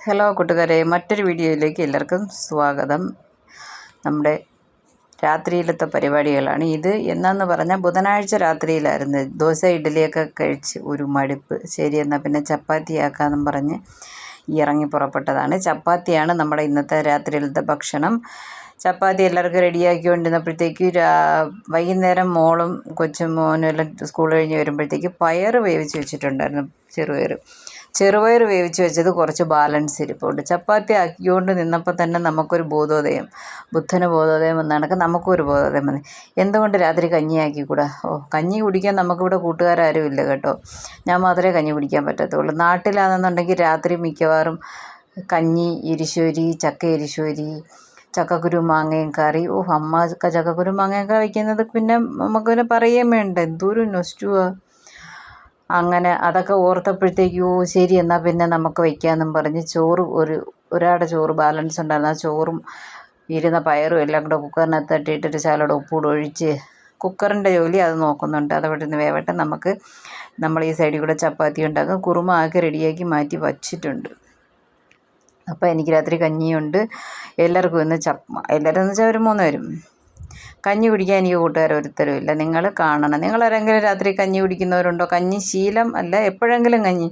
Hello കൂട്ടുകാരെ, മറ്റൊരു വീഡിയോയിലേക്ക് എല്ലാവർക്കും സ്വാഗതം. നമ്മുടെ രാത്രിയിലത്തെ പരിപാടികളാണ് ഇത്. എന്നാന്ന് പറഞ്ഞാൽ ബുധനാഴ്ച രാത്രിയിലായിരുന്നു ദോശ ഇഡ്ഡലിയൊക്കെ കഴിച്ച് ഒരു മടുപ്പ്. ശരി, എന്നാൽ പിന്നെ ചപ്പാത്തി ആക്കാമെന്നും പറഞ്ഞ് ഇറങ്ങി പുറപ്പെട്ടതാണ്. ചപ്പാത്തിയാണ് നമ്മുടെ ഇന്നത്തെ രാത്രിയിലത്തെ ഭക്ഷണം. ചപ്പാത്തി എല്ലാവർക്കും റെഡിയാക്കിക്കൊണ്ടിരുന്നപ്പോഴത്തേക്ക് വൈകുന്നേരം മോളും കൊച്ചുമോനും എല്ലാം സ്കൂൾ കഴിഞ്ഞ് വരുമ്പോഴത്തേക്ക് പയർ വേവിച്ച് വെച്ചിട്ടുണ്ടായിരുന്നു. ചെറുപയർ വേവിച്ച് വെച്ചത് കുറച്ച് ബാലൻസ് ഇരിപ്പുണ്ട്. ചപ്പാത്തി ആക്കിക്കൊണ്ട് നിന്നപ്പോൾ തന്നെ നമുക്കൊരു ബോധോദയം, ബുദ്ധന് ബോധോദയം വന്ന കണക്ക് നമുക്കൊരു ബോധോദയം വന്നു. എന്തുകൊണ്ട് രാത്രി കഞ്ഞി ആക്കിക്കൂടാ? കഞ്ഞി കുടിക്കാൻ നമുക്കിവിടെ കൂട്ടുകാരും ഇല്ല കേട്ടോ. ഞാൻ മാത്രമേ കഞ്ഞി കുടിക്കാൻ പറ്റത്തുള്ളൂ. നാട്ടിലാണെന്നുണ്ടെങ്കിൽ രാത്രി മിക്കവാറും കഞ്ഞി, എരിശ്ശേരി, ചക്ക എരിശ്ശേരി, ചക്കക്കുരു മാങ്ങയും കറി. അമ്മ ചക്കക്കുരു മാങ്ങയൊക്കെ വയ്ക്കുന്നത് പിന്നെ നമുക്ക് പറയുകയും വേണ്ട, എന്തോരം നൊസ്റ്റുവാ. അങ്ങനെ അതൊക്കെ ഓർത്തപ്പോഴത്തേക്കും ശരി എന്നാൽ പിന്നെ നമുക്ക് വയ്ക്കാമെന്നും പറഞ്ഞ് ചോറ് ഒരാളുടെ ചോറ് ബാലൻസ് ഉണ്ടായിരുന്നു. ആ ചോറും ഇരുന്ന പയറും എല്ലാം കൂടെ കുക്കറിനകത്ത് തട്ടിയിട്ടൊരു ശകലം ഉപ്പൂടെ ഒഴിച്ച് കുക്കറിൻ്റെ ജോലി അത് നോക്കുന്നുണ്ട്. അതവിടെ നിന്ന് വേവട്ടെ. നമ്മൾ ഈ സൈഡിൽ കൂടെ ചപ്പാത്തി ഉണ്ടാക്കും. കുറുമ ആക്കി റെഡിയാക്കി മാറ്റി വച്ചിട്ടുണ്ട്. അപ്പോൾ എനിക്ക് രാത്രി കഞ്ഞിയുണ്ട്. എല്ലാവർക്കും ഇന്ന് എല്ലാവരും എന്ന് വെച്ചാൽ ഒരു 3 പേരും കഞ്ഞി കുടിക്കാൻ എനിക്ക് കൂട്ടുകാരൊരുത്തരും ഇല്ല. നിങ്ങൾ കാണണം. നിങ്ങളാരെങ്കിലും രാത്രി കഞ്ഞി കുടിക്കുന്നവരുണ്ടോ? കഞ്ഞി ശീലം അല്ല, എപ്പോഴെങ്കിലും കഞ്ഞി.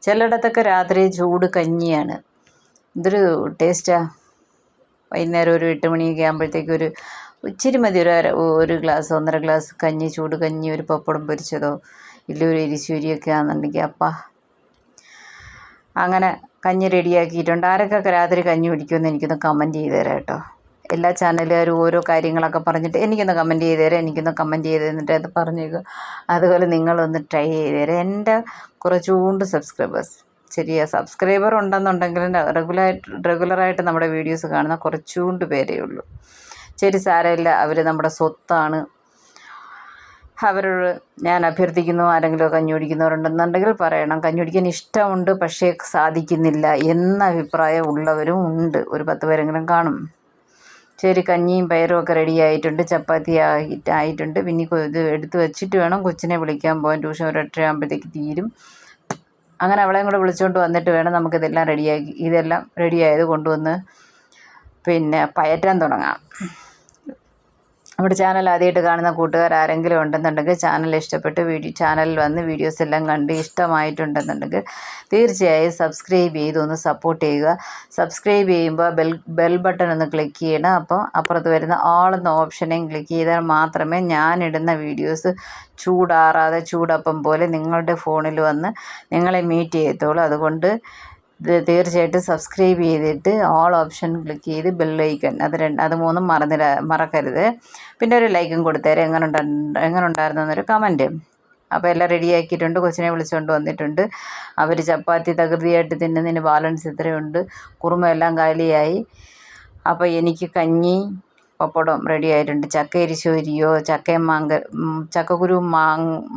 ചിലയിടത്തൊക്കെ രാത്രി ചൂട് കഞ്ഞിയാണ്. ഇതൊരു ടേസ്റ്റാണ്. വൈകുന്നേരം ഒരു 8 മണിയൊക്കെ ആകുമ്പോഴത്തേക്ക് ഒരു ഇച്ചിരി മതി, ഒരു ഗ്ലാസ് 1.5 ഗ്ലാസ് കഞ്ഞി, ചൂട് കഞ്ഞി, ഒരു പപ്പടം പൊരിച്ചതോ ഇല്ല ഒരു എരിശ്ശേരിയൊക്കെ ആണെന്നുണ്ടെങ്കിൽ അങ്ങനെ കഞ്ഞി റെഡിയാക്കിയിട്ടുണ്ട്. ആരൊക്കെ രാത്രി കഞ്ഞി കുടിക്കുമെന്ന് എനിക്കൊന്ന് കമൻറ്റ് ചെയ്ത് തരാം കേട്ടോ. എല്ലാ ചാനലുകാരും ഓരോ കാര്യങ്ങളൊക്കെ പറഞ്ഞിട്ട് എനിക്കൊന്ന് കമൻറ്റ് ചെയ്ത് തരാം, തന്നിട്ട് അത് പറഞ്ഞേക്കുക. അതുപോലെ നിങ്ങളൊന്ന് ട്രൈ ചെയ്ത് തരാം. എൻ്റെ കുറച്ചുകൊണ്ട് സബ്സ്ക്രൈബേഴ്സ്, ശരിയാ, സബ്സ്ക്രൈബർ ഉണ്ടെന്നുണ്ടെങ്കിലും റെഗുലറായിട്ട് നമ്മുടെ വീഡിയോസ് കാണുന്ന കുറച്ചുകൊണ്ട് പേരേ ഉള്ളൂ. ശരി, സാരമില്ല, അവർ നമ്മുടെ സ്വത്താണ്. അവരോട് ഞാൻ അഭ്യർത്ഥിക്കുന്നു, ആരെങ്കിലും കഞ്ഞി കുടിക്കുന്നവരുണ്ടെന്നുണ്ടെങ്കിൽ പറയണം. കഞ്ഞി കുടിക്കാൻ ഇഷ്ടമുണ്ട് പക്ഷേ സാധിക്കുന്നില്ല എന്ന അഭിപ്രായം ഉള്ളവരും ഉണ്ട്. ഒരു 10 പേരെങ്കിലും കാണും. ശരി, കഞ്ഞിയും പയറും ഒക്കെ റെഡി ആയിട്ടുണ്ട്. ചപ്പാത്തി ആയിട്ടുണ്ട്. പിന്നെ ഇത് എടുത്ത് വെച്ചിട്ട് വേണം കൊച്ചിനെ വിളിക്കാൻ പോകാൻ. ട്യൂഷൻ 1:30 ആകുമ്പോഴത്തേക്ക് തീരും. അങ്ങനെ അവളെയും കൂടെ വിളിച്ചുകൊണ്ട് വന്നിട്ട് വേണം നമുക്കിതെല്ലാം റെഡിയായത് കൊണ്ടുവന്ന് പിന്നെ പയറ്റാൻ തുടങ്ങാം. നമ്മുടെ ചാനൽ ആദ്യമായിട്ട് കാണുന്ന കൂട്ടുകാർ ആരെങ്കിലും ഉണ്ടെന്നുണ്ടെങ്കിൽ ചാനൽ ഇഷ്ടപ്പെട്ട് ചാനലിൽ വന്ന് വീഡിയോസ് എല്ലാം കണ്ട് ഇഷ്ടമായിട്ടുണ്ടെന്നുണ്ടെങ്കിൽ തീർച്ചയായും സബ്സ്ക്രൈബ് ചെയ്തൊന്ന് സപ്പോർട്ട് ചെയ്യുക. സബ്സ്ക്രൈബ് ചെയ്യുമ്പോൾ ബെൽ ബട്ടൺ ഒന്ന് ക്ലിക്ക് ചെയ്യണം. അപ്പോൾ അപ്പുറത്ത് വരുന്ന ഓൾ എന്ന ഓപ്ഷനെയും ക്ലിക്ക് ചെയ്താൽ മാത്രമേ ഞാനിടുന്ന വീഡിയോസ് ചൂടാറാതെ ചൂടപ്പം പോലെ നിങ്ങളുടെ ഫോണിൽ വന്ന് നിങ്ങളെ മീറ്റ് ചെയ്യത്തുള്ളൂ. അതുകൊണ്ട് തീർച്ചയായിട്ടും സബ്സ്ക്രൈബ് ചെയ്തിട്ട് ഓൾ ഓപ്ഷൻ ക്ലിക്ക് ചെയ്ത് ബെല്ലൈക്കൺ അത് 3 മറക്കരുത്. പിന്നെ ഒരു ലൈക്കും കൊടുത്തേരെ. എങ്ങനെ ഉണ്ടായിരുന്നു എന്നൊരു കമൻറ്റ്. അപ്പോൾ എല്ലാം റെഡിയാക്കിയിട്ടുണ്ട്. കൊച്ചിനെ വിളിച്ചുകൊണ്ട് വന്നിട്ടുണ്ട്. അവർ ചപ്പാത്തി തകൃതിയായിട്ട് തിന്നുന്നതിന് ബാലൻസ് ഇത്രയുണ്ട്. കുറുമ എല്ലാം കാലിയായി. അപ്പോൾ എനിക്ക് കഞ്ഞി, പപ്പടം റെഡി ആയിട്ടുണ്ട്. ചക്ക എരിശ്ശേരിയോ ചക്കക്കുരു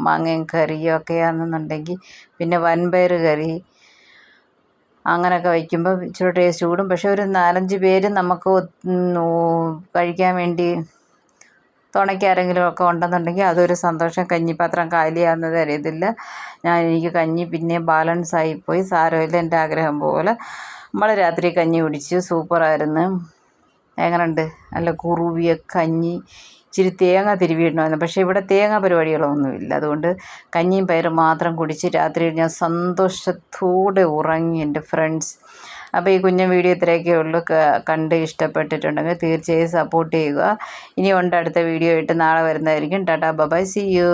മാങ്ങയും കറിയോ ഒക്കെ ആണെന്നുണ്ടെങ്കിൽ പിന്നെ വൻപയർ കറി അങ്ങനെയൊക്കെ വയ്ക്കുമ്പോൾ ഇച്ചിരി ടേസ്റ്റ് കൂടും. പക്ഷേ ഒരു 4-5 പേര് നമുക്ക് കഴിക്കാൻ വേണ്ടി തുണയ്ക്ക് ആരെങ്കിലും ഒക്കെ ഉണ്ടെന്നുണ്ടെങ്കിൽ അതൊരു സന്തോഷം. കഞ്ഞിപ്പാത്രം കാലിയാകുന്നത് അറിയത്തില്ല. എനിക്ക് കഞ്ഞി പിന്നെ ബാലൻസ് ആയിപ്പോയി. സാരമില്ല, എൻ്റെ ആഗ്രഹം പോലെ നമ്മൾ രാത്രി കഞ്ഞി കുടിച്ച് സൂപ്പറായിരുന്നു. എങ്ങനെയുണ്ട്? നല്ല കുറുവിയ കഞ്ഞി, ഇച്ചിരി തേങ്ങ തിരുവിയിടണമായിരുന്നു. പക്ഷേ ഇവിടെ തേങ്ങ പരിപാടികളൊന്നുമില്ല. അതുകൊണ്ട് കഞ്ഞിയും പയറും മാത്രം കുടിച്ച് രാത്രി ഞാൻ സന്തോഷത്തോടെ ഉറങ്ങി എൻ്റെ ഫ്രണ്ട്സ്. അപ്പോൾ ഈ കുഞ്ഞൻ വീഡിയോ ഇത്രയൊക്കെ ഉള്ളൂ. കണ്ട് ഇഷ്ടപ്പെട്ടിട്ടുണ്ടെങ്കിൽ തീർച്ചയായും സപ്പോർട്ട് ചെയ്യുക. ഇനി ഉണ്ട് അടുത്ത വീഡിയോ ആയിട്ട് നാളെ വരുന്നതായിരിക്കും. Tata bye, see U.